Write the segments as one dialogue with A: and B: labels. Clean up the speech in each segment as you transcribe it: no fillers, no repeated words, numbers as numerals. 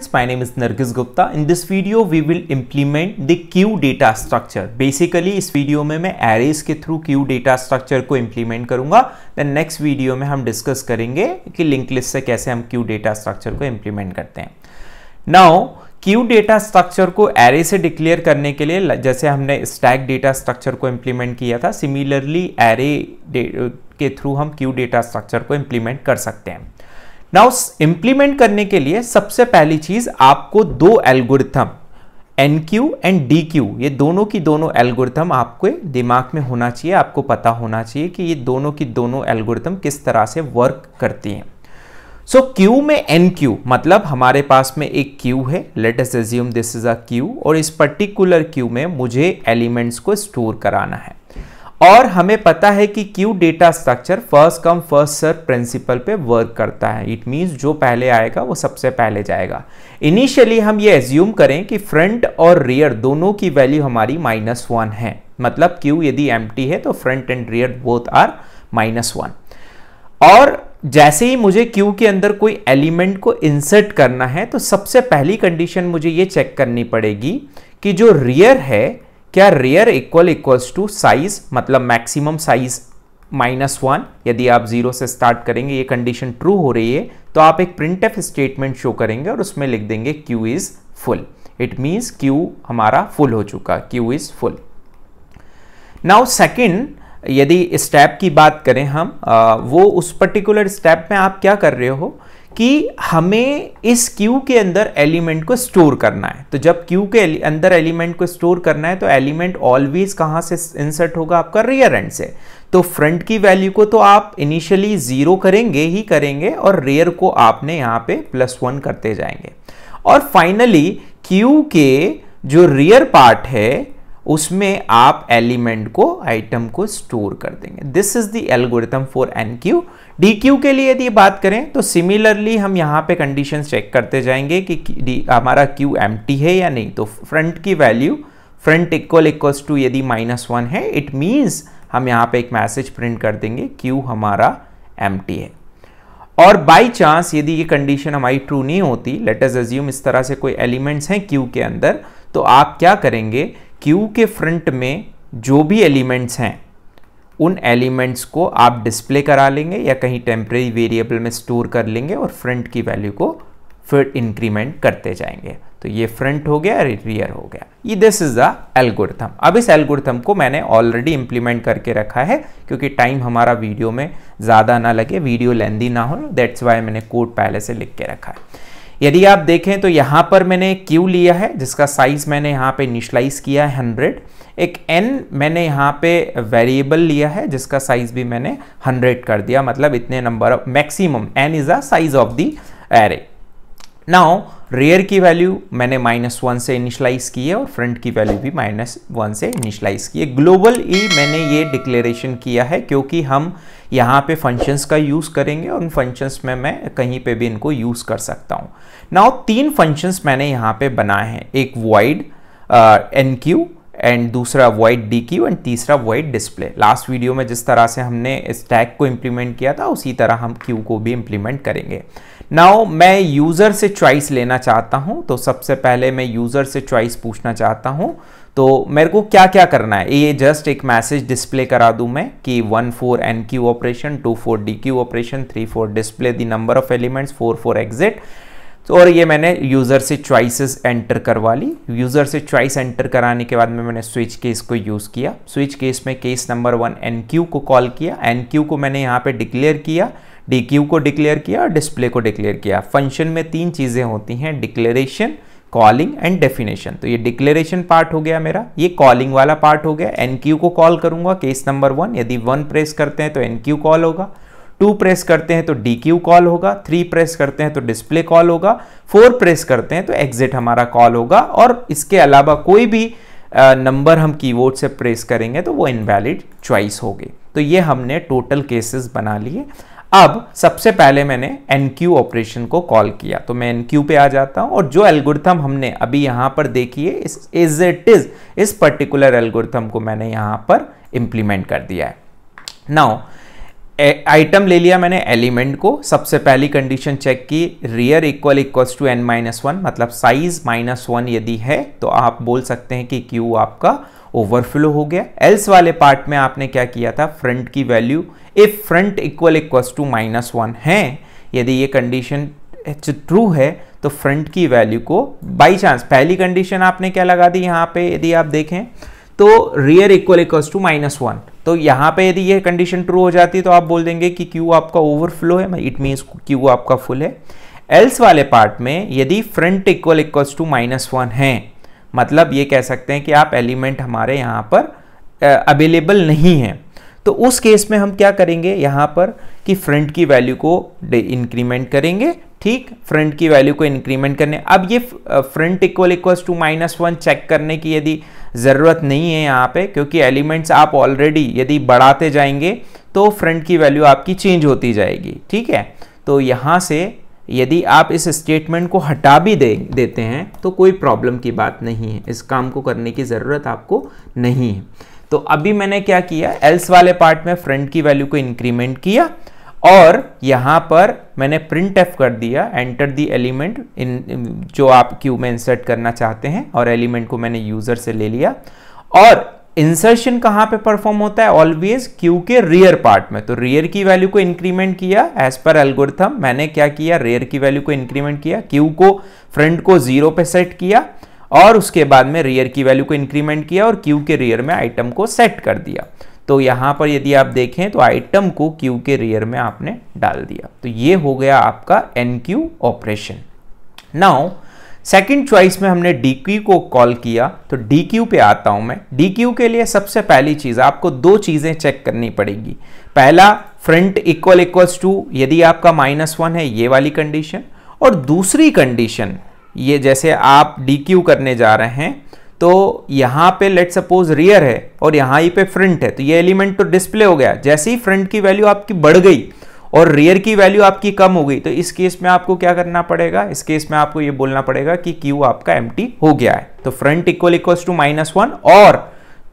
A: students, my name is Nargis Gupta. In this video we will implement the queue data structure. Basically इस video में मैं arrays के through queue data structure को implement करूंगा. Then next video में हम discuss करेंगे कि लिंक लिस्ट से कैसे हम queue data structure को implement करते हैं. Now क्यू डेटा स्ट्रक्चर को एरे से डिक्लेयर करने के लिए जैसे हमने स्टैक डेटा स्ट्रक्चर को इंप्लीमेंट किया था, सिमिलरली एरे के थ्रू हम क्यू डेटा स्ट्रक्चर को इंप्लीमेंट कर सकते हैं. नाउ इंप्लीमेंट करने के लिए सबसे पहली चीज आपको दो एल्गोरिथम एनक्यू एंड डीक्यू, ये दोनों की दोनों एल्गोरिथम आपको दिमाग में होना चाहिए, आपको पता होना चाहिए कि ये दोनों की दोनों एल्गोरिथम किस तरह से वर्क करती हैं. सो क्यू में एन क्यू मतलब हमारे पास में एक क्यू है, let us assume this is a Q, और इस पर्टिकुलर क्यू में मुझे एलिमेंट्स को स्टोर कराना है. और हमें पता है कि queue data structure first come first serve principle पे वर्क करता है. इट मींस जो पहले आएगा वो सबसे पहले जाएगा. इनिशियली हम ये एज्यूम करें कि फ्रंट और रियर दोनों की वैल्यू हमारी -1 है, मतलब क्यू यदि एम्प्टी है तो front and rear both are -1. और जैसे ही मुझे क्यू के अंदर कोई एलिमेंट को इंसर्ट करना है तो सबसे पहली कंडीशन मुझे ये चेक करनी पड़ेगी कि जो रियर है, क्या रियर इक्वल्स टू साइज, मतलब मैक्सिमम साइज -1. यदि आप 0 से स्टार्ट करेंगे, ये कंडीशन ट्रू हो रही है, तो आप एक प्रिंटफ स्टेटमेंट शो करेंगे और उसमें लिख देंगे Q is full. It means Q हमारा फुल हो चुका, Q is full. Now second, यदि स्टेप की बात करें हम, वो उस पर्टिकुलर स्टेप में आप क्या कर रहे हो कि हमें इस क्यू के अंदर एलिमेंट को स्टोर करना है. तो जब क्यू के अंदर एलिमेंट को स्टोर करना है तो एलिमेंट ऑलवेज कहां से इंसर्ट होगा, आपका रियर एंड से. तो फ्रंट की वैल्यू को तो आप इनिशियली 0 करेंगे ही करेंगे और रियर को आपने यहां पे +1 करते जाएंगे. और फाइनली क्यू के जो रियर पार्ट है उसमें आप एलिमेंट को, आइटम को स्टोर कर देंगे. This is the algorithm for enqueue. Dequeue के लिए यदि बात करें तो सिमिलरली हम यहां पे कंडीशन चेक करते जाएंगे कि हमारा क्यू एम्प्टी है या नहीं. तो फ्रंट की वैल्यू, फ्रंट इक्वल्स टू यदि -1 है, इट मींस हम यहां पे एक मैसेज प्रिंट कर देंगे क्यू हमारा एम्प्टी है. और बाई चांस यदि ये कंडीशन हमारी ट्रू नहीं होती, लेट अस अज्यूम इस तरह से कोई एलिमेंट्स हैं क्यू के अंदर, तो आप क्या करेंगे, क्यू के फ्रंट में जो भी एलिमेंट्स हैं उन एलिमेंट्स को आप डिस्प्ले करा लेंगे या कहीं टेम्परेरी वेरिएबल में स्टोर कर लेंगे और फ्रंट की वैल्यू को फिर इंक्रीमेंट करते जाएंगे. तो ये फ्रंट हो गया, रियर हो गया. ये दिस इज द एल्गोरिथम. अब इस एल्गोरिथम को मैंने ऑलरेडी इंप्लीमेंट करके रखा है क्योंकि टाइम हमारा वीडियो में ज़्यादा ना लगे, वीडियो लेंदी ना हो, दैट्स वाई मैंने कोड पहले से लिख के रखा है. यदि आप देखें तो यहाँ पर मैंने क्यू लिया है जिसका साइज मैंने यहाँ पे इनिशियलाइज किया है 100. एक एन मैंने यहाँ पे वेरिएबल लिया है जिसका साइज भी मैंने 100 कर दिया, मतलब इतने number of, maximum N is the size of the array. Now rear की वैल्यू मैंने -1 से इनिशियलाइज की है और फ्रंट की वैल्यू भी -1 से इनिशियलाइज की है. ग्लोबल ई मैंने ये डिक्लेरेशन किया है क्योंकि हम यहाँ पे फंक्शंस का यूज़ करेंगे और उन फंक्शंस में मैं कहीं पे भी इनको यूज़ कर सकता हूँ. नाउ 3 फंक्शंस मैंने यहाँ पे बनाए हैं, एक void enqueue एंड दूसरा void dequeue एंड तीसरा void display. लास्ट वीडियो में जिस तरह से हमने स्टैक को इम्प्लीमेंट किया था उसी तरह हम क्यू को भी इम्प्लीमेंट करेंगे. नाउ मैं यूज़र से चॉइस लेना चाहता हूँ, तो सबसे पहले मैं यूज़र से चॉइस पूछना चाहता हूँ. तो मेरे को क्या क्या करना है, ये जस्ट एक मैसेज डिस्प्ले करा दूं मैं कि 1 for enqueue operation, 2 for dequeue operation, 3 for display the number of elements, 4 for exit. तो और ये मैंने यूज़र से चॉइसेस एंटर करवा ली. यूज़र से चॉइस एंटर कराने के बाद में मैंने स्विच केस को यूज़ किया. स्विच केस में केस नंबर 1 एनक्यू को कॉल किया, एनक्यू को मैंने यहाँ पे डिक्लेयर किया, डीक्यू को डिक्लेयर किया और डिस्प्ले को डिक्लेयर किया. फंक्शन में 3 चीज़ें होती हैं, डिक्लेरेशन, कॉलिंग एंड डेफिनेशन. तो ये डिक्लेरेशन पार्ट हो गया मेरा, ये कॉलिंग वाला पार्ट हो गया. एनक्यू को कॉल करूंगा केस नंबर 1, यदि 1 प्रेस करते हैं तो एनक्यू कॉल होगा, 2 प्रेस करते हैं तो डीक्यू कॉल होगा, 3 प्रेस करते हैं तो डिस्प्ले कॉल होगा, 4 प्रेस करते हैं तो एग्जिट हमारा कॉल होगा. और इसके अलावा कोई भी नंबर हम कीबोर्ड से प्रेस करेंगे तो वो इनवैलिड चॉइस होगी. तो ये हमने टोटल केसेस बना लिए. अब सबसे पहले मैंने एनक्यू ऑपरेशन को कॉल किया, तो मैं एनक्यू पे आ जाता हूं और जो एल्गोरिथम हमने अभी यहां पर देखिए इस पर्टिकुलर एल्गोरिथम को मैंने यहां पर इंप्लीमेंट कर दिया है. नाउ आइटम ले लिया मैंने एलिमेंट को, सबसे पहली कंडीशन चेक की, रियर इक्वल्स टू n-1, मतलब साइज -1 यदि है तो आप बोल सकते हैं कि क्यू आपका ओवरफ्लो हो गया। एल्स वाले पार्ट में आपने क्या किया था, फ्रंट की value if front equals to -1 है, यदि ये कंडीशन ट्रू है तो फ्रंट की वैल्यू को बाई चांस, पहली कंडीशन आपने क्या लगा दी यहाँ पे, यदि आप देखें तो रियर इक्वल्स टू -1, तो यहाँ पे यदि ये कंडीशन ट्रू हो जाती है तो आप बोल देंगे कि क्यू आपका ओवरफ्लो है, इट मीन्स क्यू आपका फुल है। एल्स वाले पार्ट में यदि फ्रंट इक्वल्स टू -1 है, मतलब ये कह सकते हैं कि आप एलिमेंट हमारे यहाँ पर अवेलेबल नहीं है, तो उस केस में हम क्या करेंगे यहाँ पर कि फ्रंट की वैल्यू को इंक्रीमेंट करेंगे। ठीक, फ्रंट की वैल्यू को इंक्रीमेंट करने, अब ये फ्रंट इक्वल्स टू -1 चेक करने की यदि ज़रूरत नहीं है यहाँ पे, क्योंकि एलिमेंट्स आप ऑलरेडी यदि बढ़ाते जाएंगे तो फ्रंट की वैल्यू आपकी चेंज होती जाएगी। ठीक है, तो यहाँ से यदि आप इस स्टेटमेंट को हटा भी देते हैं तो कोई प्रॉब्लम की बात नहीं है, इस काम को करने की ज़रूरत आपको नहीं है। तो अभी मैंने क्या किया, एल्स वाले पार्ट में फ्रंट की वैल्यू को इंक्रीमेंट किया और यहाँ पर मैंने प्रिंट एफ कर दिया, एंटर दी एलिमेंट इन जो आप क्यू में इंसर्ट करना चाहते हैं, और एलिमेंट को मैंने यूजर से ले लिया। और इंसर्शन कहाँ पे परफॉर्म होता है, ऑलवेज क्यू के रियर पार्ट में, तो रियर की वैल्यू को इंक्रीमेंट किया एज पर एल्गोरिथम। मैंने क्या किया, रियर की वैल्यू को इंक्रीमेंट किया, क्यू को फ्रंट को 0 पे सेट किया और उसके बाद में रियर की वैल्यू को इंक्रीमेंट किया और क्यू के रियर में आइटम को सेट कर दिया। तो यहां पर यदि आप देखें तो आइटम को क्यू के रियर में आपने डाल दिया, तो ये हो गया आपका NQ operation. Now second choice में हमने DQ को कॉल किया, तो DQ पे आता हूं मैं। DQ के लिए सबसे पहली चीज आपको दो चीजें चेक करनी पड़ेगी। पहला, फ्रंट इक्वल्स टू, यदि आपका -1 है, ये वाली कंडीशन, और दूसरी कंडीशन ये जैसे आप DQ करने जा रहे हैं तो यहाँ पे लेट सपोज रियर है और यहाँ ही पे फ्रंट है, तो ये एलिमेंट तो डिस्प्ले हो गया। जैसे ही फ्रंट की वैल्यू आपकी बढ़ गई और रियर की वैल्यू आपकी कम हो गई, तो इस केस में आपको क्या करना पड़ेगा, इस केस में आपको ये बोलना पड़ेगा कि क्यू आपका एम्प्टी हो गया है। तो फ्रंट इक्वल्स टू -1, और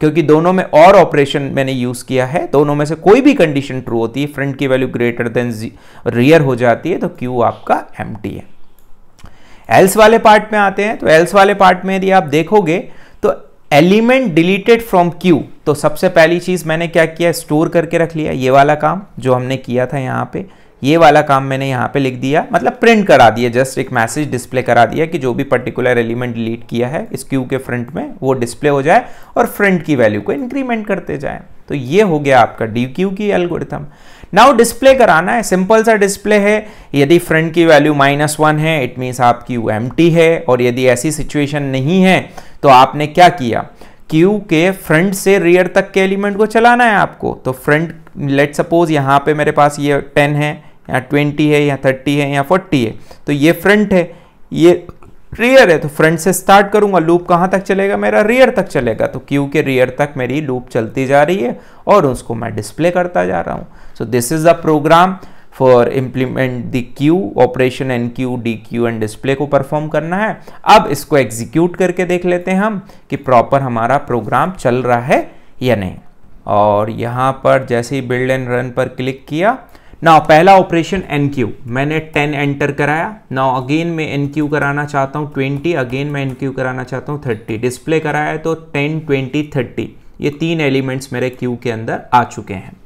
A: क्योंकि दोनों में और ऑपरेशन मैंने यूज किया है, दोनों में से कोई भी कंडीशन ट्रू होती है, फ्रंट की वैल्यू ग्रेटर देन रियर हो जाती है, तो क्यू आपका एम्प्टी है। एल्स वाले पार्ट में आते हैं, तो एल्स वाले पार्ट में यदि आप देखोगे तो एलिमेंट डिलीटेड फ्रॉम क्यू, तो सबसे पहली चीज मैंने क्या किया, स्टोर करके रख लिया। ये वाला काम जो हमने किया था यहाँ पे, ये वाला काम मैंने यहाँ पे लिख दिया, मतलब प्रिंट करा दिया, जस्ट एक मैसेज डिस्प्ले करा दिया कि जो भी पर्टिकुलर एलिमेंट डिलीट किया है इस क्यू के फ्रंट में वो डिस्प्ले हो जाए और फ्रंट की वैल्यू को इंक्रीमेंट करते जाए। तो ये हो गया आपका DQ की एल्गोरिथम। नाउ डिस्प्ले कराना है, सिंपल सा डिस्प्ले है। यदि फ्रंट की वैल्यू -1 है, इट मीन्स आप क्यू एम्प्टी है, और यदि ऐसी सिचुएशन नहीं है तो आपने क्या किया, क्यू के फ्रंट से रियर तक के एलिमेंट को चलाना है आपको। तो फ्रंट, लेट सपोज यहाँ पे मेरे पास ये 10 है या 20 है या 30 है या 40 है, तो ये फ्रंट है, ये रियर है, तो फ्रंट से स्टार्ट करूंगा, लूप कहां तक चलेगा, मेरा रियर तक चलेगा, तो क्यू के रियर तक मेरी लूप चलती जा रही है और उसको मैं डिस्प्ले करता जा रहा हूं। So this is the program for implement the queue operation, NQ, DQ and display को परफॉर्म करना है। अब इसको एग्जीक्यूट करके देख लेते हैं हम कि प्रॉपर हमारा प्रोग्राम चल रहा है या नहीं। और यहाँ पर जैसे ही बिल्ड एंड रन पर क्लिक किया, नाउ पहला ऑपरेशन NQ, मैंने 10 एंटर कराया। नाउ अगेन मैं NQ कराना चाहता हूँ 20, अगेन मैं NQ कराना चाहता हूँ 30, डिस्प्ले कराया तो 10, 20, 30, ये 3 एलिमेंट्स मेरे क्यू के अंदर आ चुके हैं।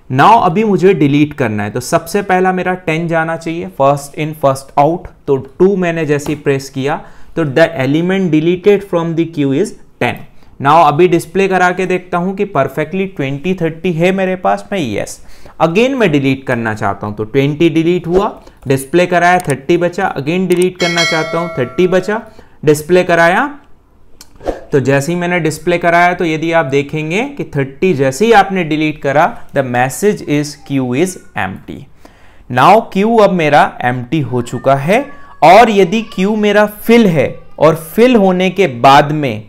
A: नाउ अभी मुझे डिलीट करना है, तो सबसे पहला मेरा 10 जाना चाहिए, फर्स्ट इन फर्स्ट आउट, तो 2 मैंने जैसे ही प्रेस किया तो the element deleted from the Q is 10। Now अभी डिस्प्ले करा के देखता हूं कि परफेक्टली 20, 30 है मेरे पास में, यस। अगेन मैं डिलीट करना चाहता हूं, तो 20 डिलीट हुआ, डिस्प्ले कराया 30 बचा, अगेन डिलीट करना चाहता हूं 30 बचा, डिस्प्ले कराया। तो जैसे ही मैंने डिस्प्ले कराया तो यदि आप देखेंगे कि 30 जैसे ही आपने डिलीट करा, the message is Q is empty. Now Q अब मेरा एम्प्टी हो चुका है, और यदि क्यू मेरा फिल है और फिल होने के बाद में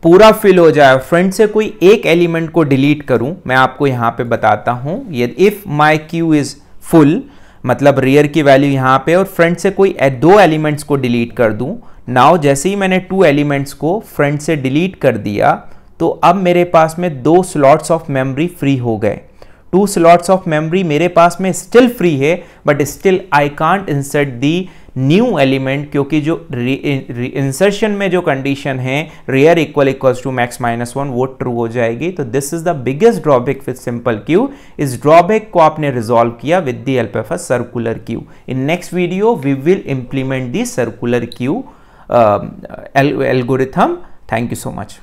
A: पूरा फिल हो जाए, फ्रंट से कोई एक एलिमेंट को डिलीट करूं, मैं आपको यहां पे बताता हूं। If my Q is full, मतलब रियर की वैल्यू यहां पे, और फ्रंट से कोई 2 एलिमेंट्स को डिलीट कर दूं। नाउ जैसे ही मैंने 2 एलिमेंट्स को फ्रंट से डिलीट कर दिया, तो अब मेरे पास में 2 स्लॉट्स ऑफ मेमोरी फ्री हो गए। 2 स्लॉट्स ऑफ मेमोरी मेरे पास में स्टिल फ्री है, but still I can't insert the new element, क्योंकि जो इंसर्शन में जो कंडीशन है रेयर इक्वल्स टू मैक्स -1 वो ट्रू हो जाएगी। तो this is the biggest drawback with simple queue. इस ड्रॉबैक को आपने रिजॉल्व किया with the help of a circular queue. In next video we will implement the circular queue algorithm. Thank you so much.